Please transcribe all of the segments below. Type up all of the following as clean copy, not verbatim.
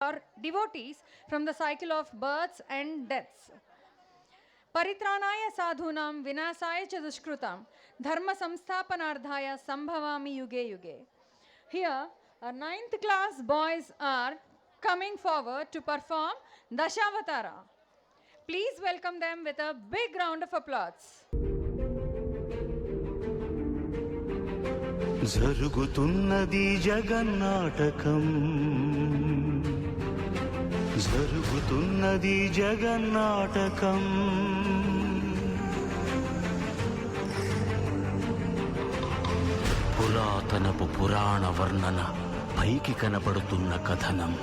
Are devotees from the cycle of births and deaths. Paritranaya sadhunam vinasaya cha dushkrutam dharma samsthapanardhaya sambhavami yuge yuge. Here, our 9th class boys are coming forward to perform Dashavatara. Please welcome them with a big round of applause. జరుగుతున్నది జగన్నాటకం జరుగుతున్నది జగన్నాటకం పురాతనపు పురాణ వర్ణన పైకి కనబడుతున్న కథనం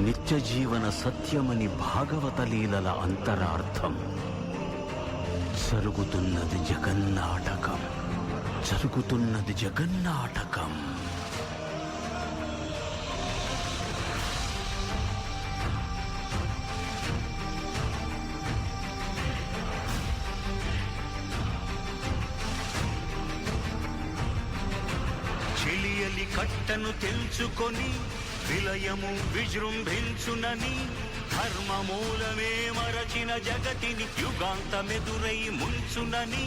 నిత్య జీవన సత్యమని భాగవత లీలల అంతరార్థం జరుగుతున్నది జగన్నాటకం జరుగుతున్నది జగన్నాటకం. చెలియలి కట్టను తెంచుకొని విలయము విజృంభించునని ధర్మమూలమే మరచిన జగతిని యుగాంతమెదురై ముంచునని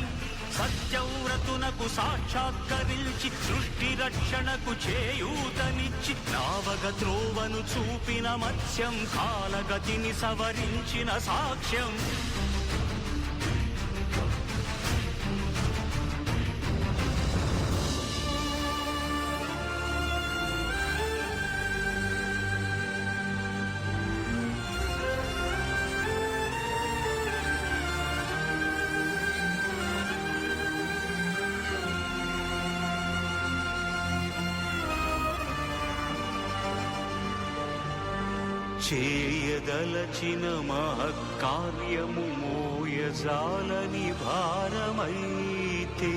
సత్యవ్రతునకు సాక్షాత్కరించి సృష్టి రక్షణకు చేయూతనిచ్చి నావగ త్రోవను చూపిన మత్స్యం కాలగతిని సవరించిన సాక్ష్యం చేయదలచిన మహత్కార్యము మోయజాలని భారమైతే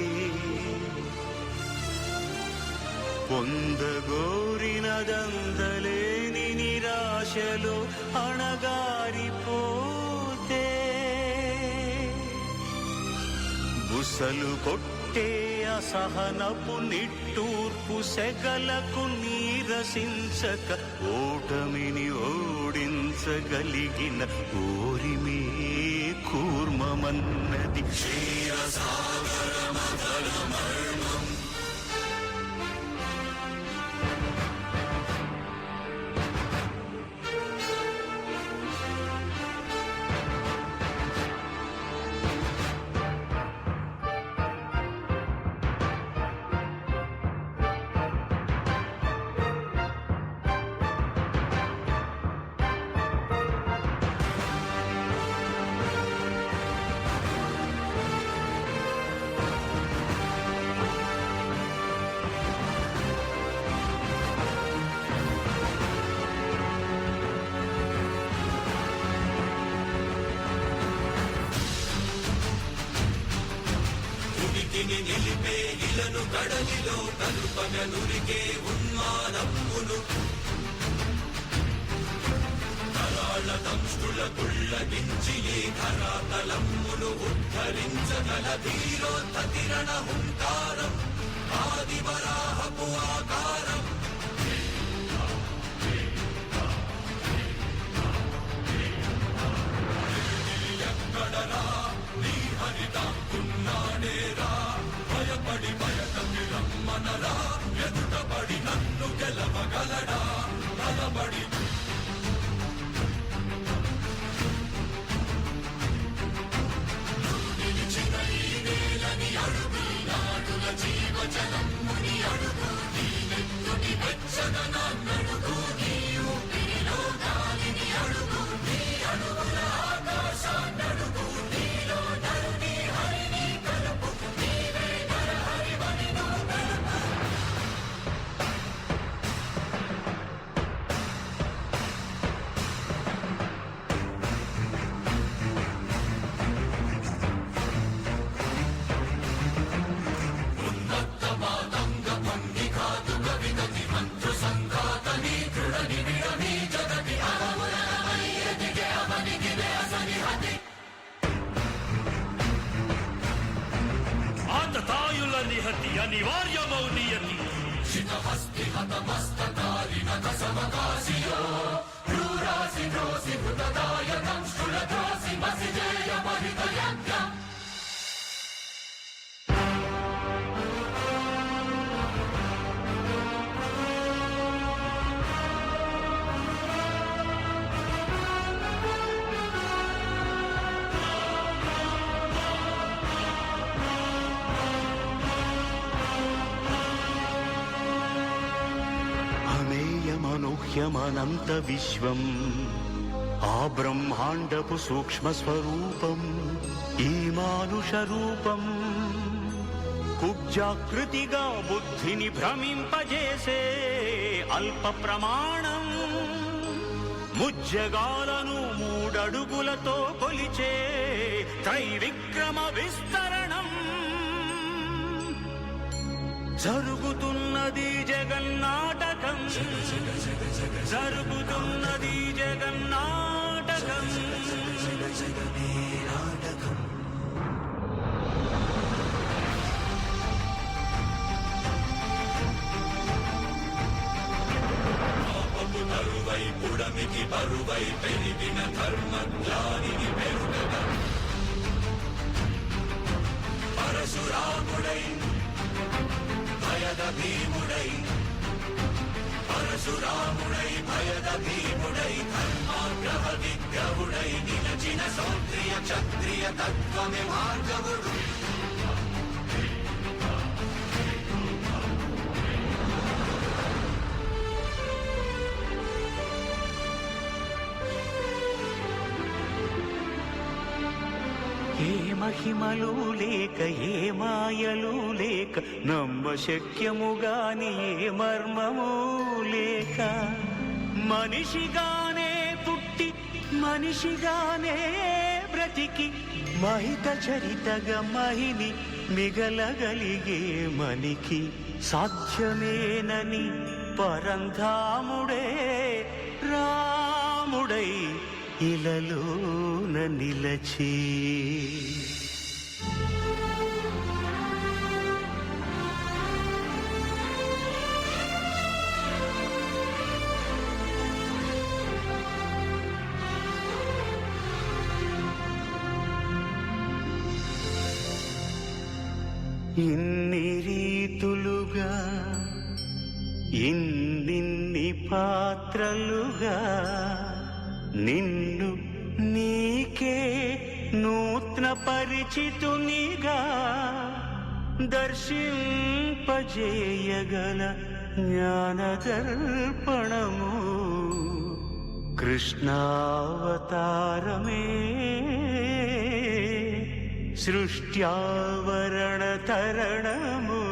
పొందగోరినదందలేని నిరాశలో అణగారిపోతే బుసలు కొట్టే అసహనపు నిట్టూర్పు సెగలకు నీరసించక ఓటమిని ఓడించగలిగిన ఓరిమే కూర్మమన్నది క్షీరసాగరమర్మం. నిలిపే ఇలను కడలిలో కలుపగ నురికే ఉన్మానమ్మును కరాళ దంష్టుల కుళ్ళగించి ఈ ధరాతలమ్మును ఉద్ధరించగల ధీరోత్తతిరణ హుంకారం ఆదివరాహపు ఆకారం ఎక్కడరా నీ హరితాకున్నాడేరా భయపడి బయటకి రమ్మనరా ఎదుటపడి నన్ను గెలవగలడా బలబడి నిలిచిన ఈ నేలని అడుగు నాడుల జీవజనమ్ముని అడుగు నీ నెత్తుని వెచ్చదనాన్నడుగు నీ ఊపిరిలో గాలిని అడుగు నీ అడుగుల ఆకాశాన్నడుగు నీలో నరుని హరిని కలుపు నీవే నరహరివని నువ్వు కలుపు. ఉన్నత మాతంగ భంగి కాదు కవిగతి మంత్రు సంఘాతని దృఢ నిబిడమి జగతి అవములమయ్యదిగే అవనిగిరే అసనిహతి ఆతతాయుల నిహతి అనివార్యమౌ నియతి శితహస్తి హతమస్తకారిణ కసమకాశియో సత్యమనంత విశ్వం ఆ బ్రహ్మాండపు సూక్ష్మ స్వరూపం ఈ మానుష రూపం కుబ్జాకృతిగా బుద్ధిని భ్రమింపజేసే అల్ప ప్రమాణం ముజ్జగాలను మూడడుగులతో కొలిచే త్రైవిక్రమ విస్తరణం జరుగుతున్నది జగన్నాటకం జరుగుతున్నది జగన్నాటకం తరువై పుడమికి బరువై పెరిగిన ధర్మజ్ఞానిని పెరుగగా పరశురాముడై భయద భీముడై పరశురాముడై భయద భీముడై ధర్మాగ్రహ విగ్రహుడై నిలచిన సౌత్రియ క్షత్రియ తత్వమే భార్గవుడు ఏ మహిమలు లేక ఏ మాయలు లేక నమ్మశక్యముగాని ఏ మర్మము లేక మనిషిగానే పుట్టి మనిషిగానే బ్రతికి మహిత చరితగా మహిని మిగలగలిగే మనికి సాధ్యమేనని పరంధాముడే రాముడై ఇలలోన నిలచి ఇన్ని రీతులుగా ఇన్నిన్ని పాత్రలుగా నిన్ను నీకే నూత్న పరిచితునిగా దర్శింపజేయగల జ్ఞానదర్పణము కృష్ణావతారమే సృష్ట్యావరణ తరణము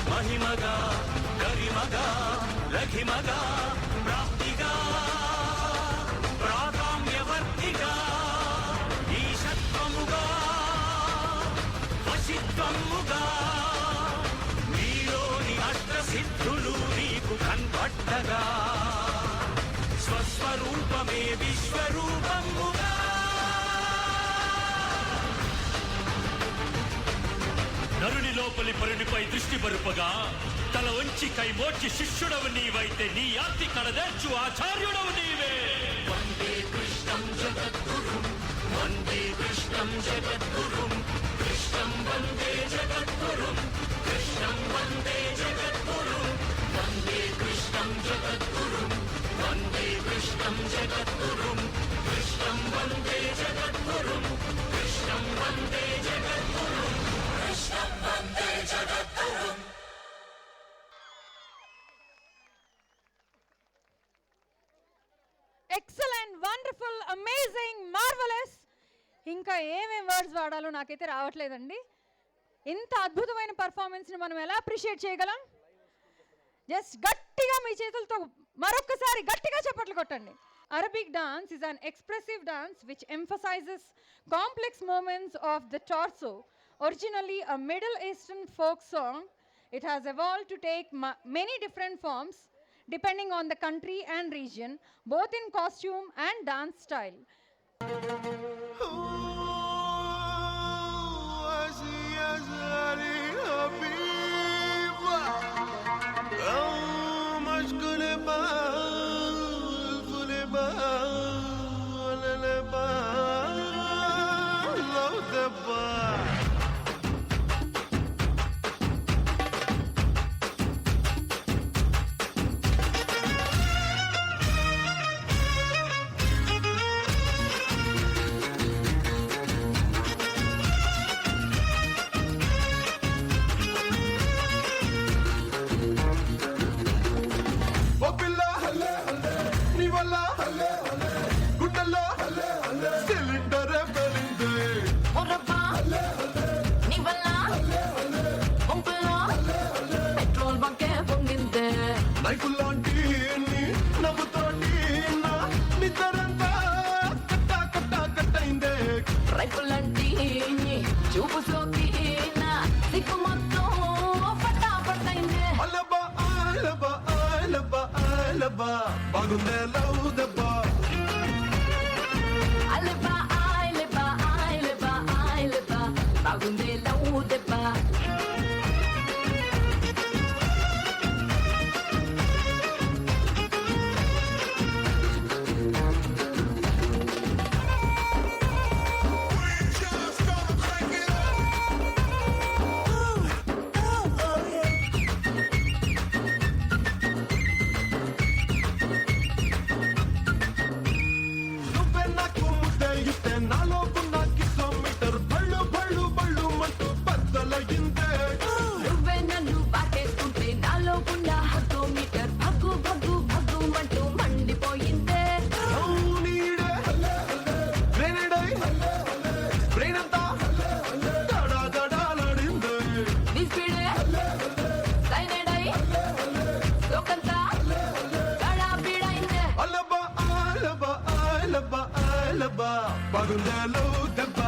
మహిమగా గరిమగా లఘిమగా ప్రాప్తిగా ప్రాకామ్యవర్తిగా ఈశత్వముగా వశిత్వముగా నీలోని అష్టసిద్ధులు నీకు కన్పట్టగా స్వస్వరూపమే విశ్వరూపముగా నరుని లోపలి పరునిపై దృష్టి బరుపగా తల వంచి కై మోర్చి శిష్యుడవు నీవైతే నీ ఆర్తి కడదేర్చు ఆచార్యుడవు నీవే వందే కృష్ణం జగద్గురుం వందే కృష్ణం జగద్గురుం కృష్ణం వందే జగద్గురుం కృష్ణం వందే జగద్గురుం వందే కృష్ణం జగద్గురుం వందే కృష్ణం జగద్గురుం కృష్ణం వందే జగద్గురుం కృష్ణం వందే జగద్గురుం కృష్ణం వందే జగద్గురుం. Excellent, wonderful, amazing, marvellous. ఇంకా ఏమేం వర్డ్స్ వాడాలో నాకైతే రావట్లేదండి. ఇంత అద్భుతమైన పర్ఫార్మెన్స్ని మనం ఎలా అప్రిషియేట్ చేయగలం? జస్ట్ గట్టిగా మీ చేతులతో మరొక్కసారి గట్టిగా చప్పట్లు కొట్టండి. Arabic dance is an expressive dance which emphasizes complex movements of the torso. Originally a Middle Eastern folk song, it has evolved to take many different forms depending on the country and region, both in costume and dance style. బాగుందేలో దెబ్బ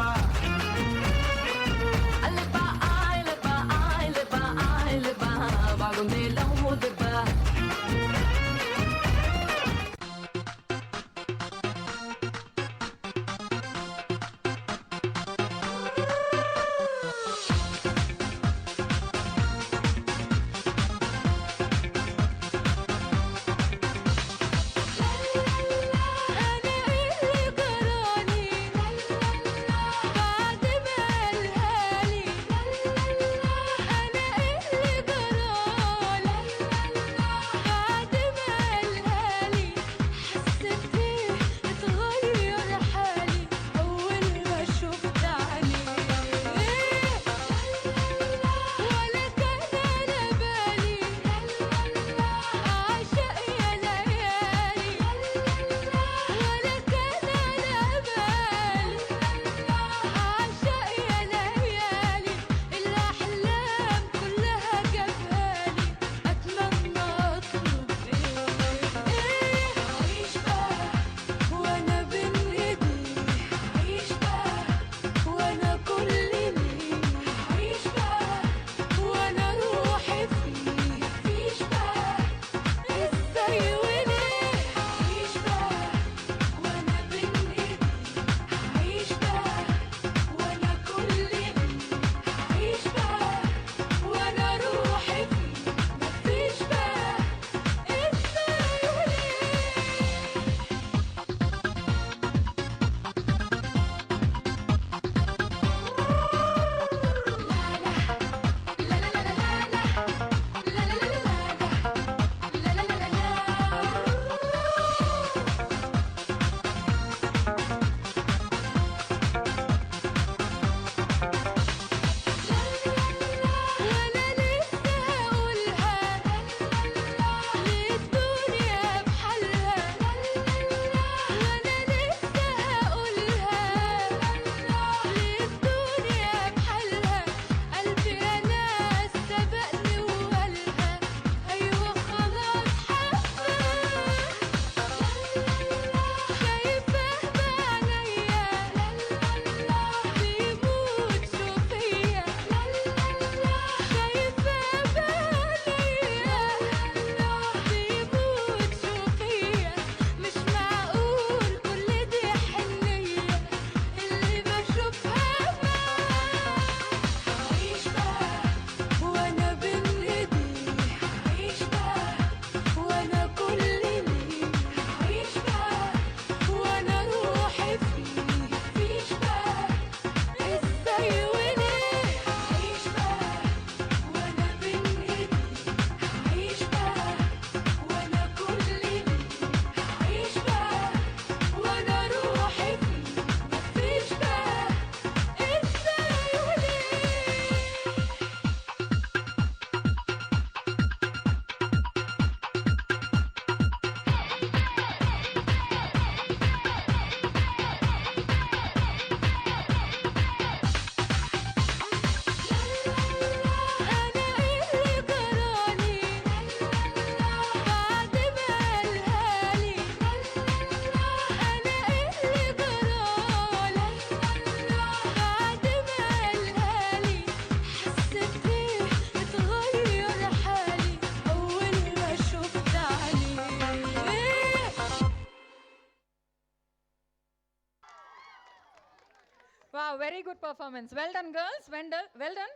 Wow, very good performance. Well done, girls. Well done.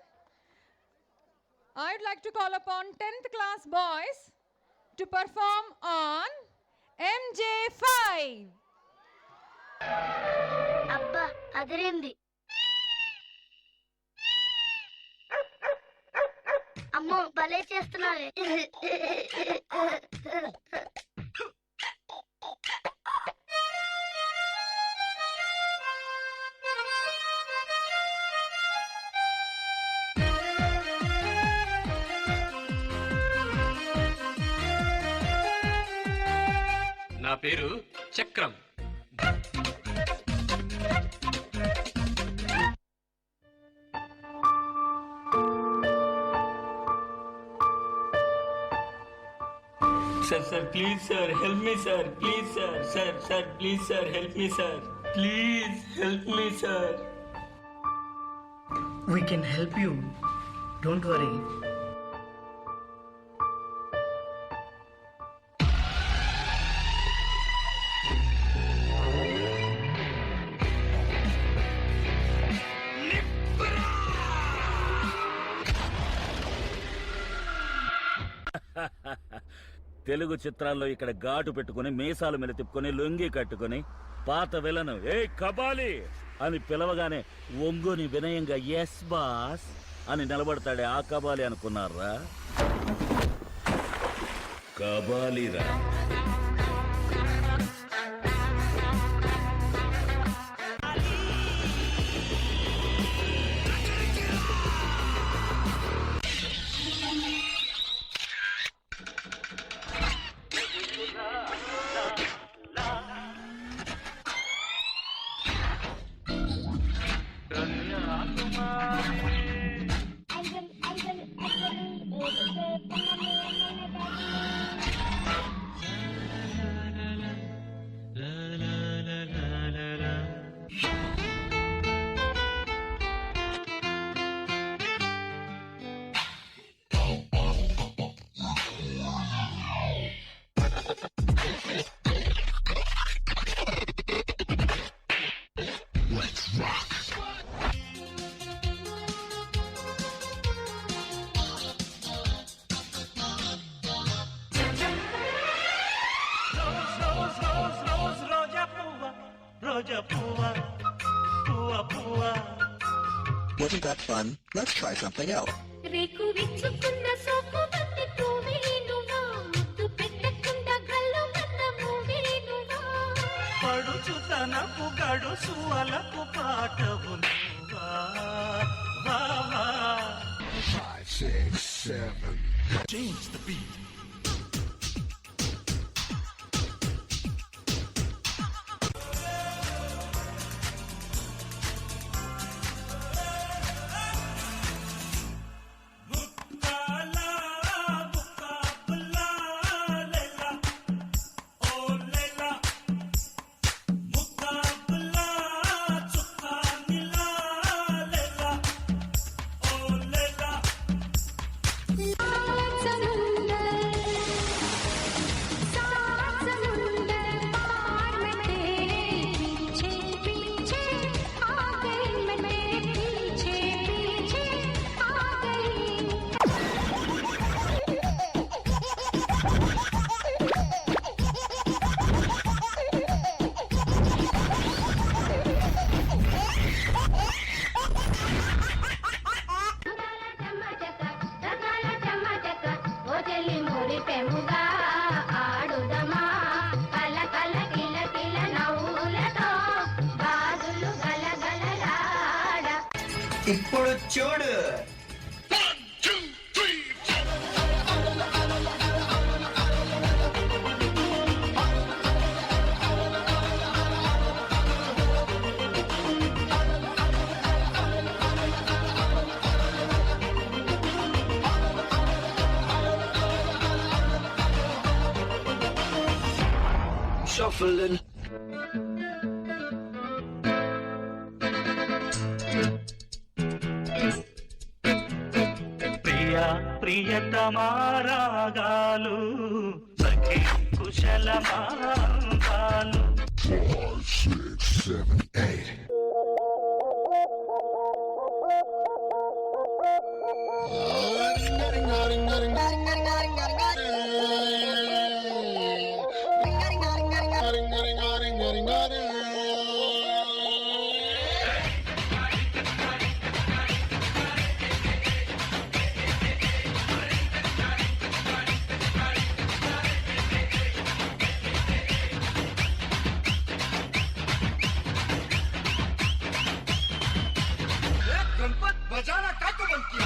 I'd like to call upon 10th class boys to perform on MJ5. అబ్బా అదిరింది. అమ్మో భలే చేస్తున్నారే. నా పేరు చక్రం. Sir, please, sir, help me, sir. Please, sir, please, sir, help me, sir. Please help me sir. We can help you. Don't worry. Telugu చిత్రాల్లో ఇక్కడ ఘాటు పెట్టుకుని మీసాలు మీద తిప్పుకొని లొంగి కట్టుకుని పాత విలను ఏ కబాలి అని పిలవగానే ఒంగుని వినయంగా ఎస్ బాస్ అని నిలబడతాడే ఆ కబాలి అనుకున్నారా? కబాలిరా. Wasn't that fun? Let's try something else. రేకు విచ్చుకున్న సోకు బంతి పువ్వేనుగా ముద్దు పెట్టకుండా గల్లు మన్న మూవేనుగా పడుచు తనకు గడుసు అలకు పాటవు నువ్వా. వా, వా. 5, 6, 7. Change the beat. ఇప్పుడు చూడు. Shuffling. ప్రియా ప్రియతమారాగాలు సఖి కుశలమాంగాలు 5, 6, 7, 8. गणपत बजाना का तो बंद किया.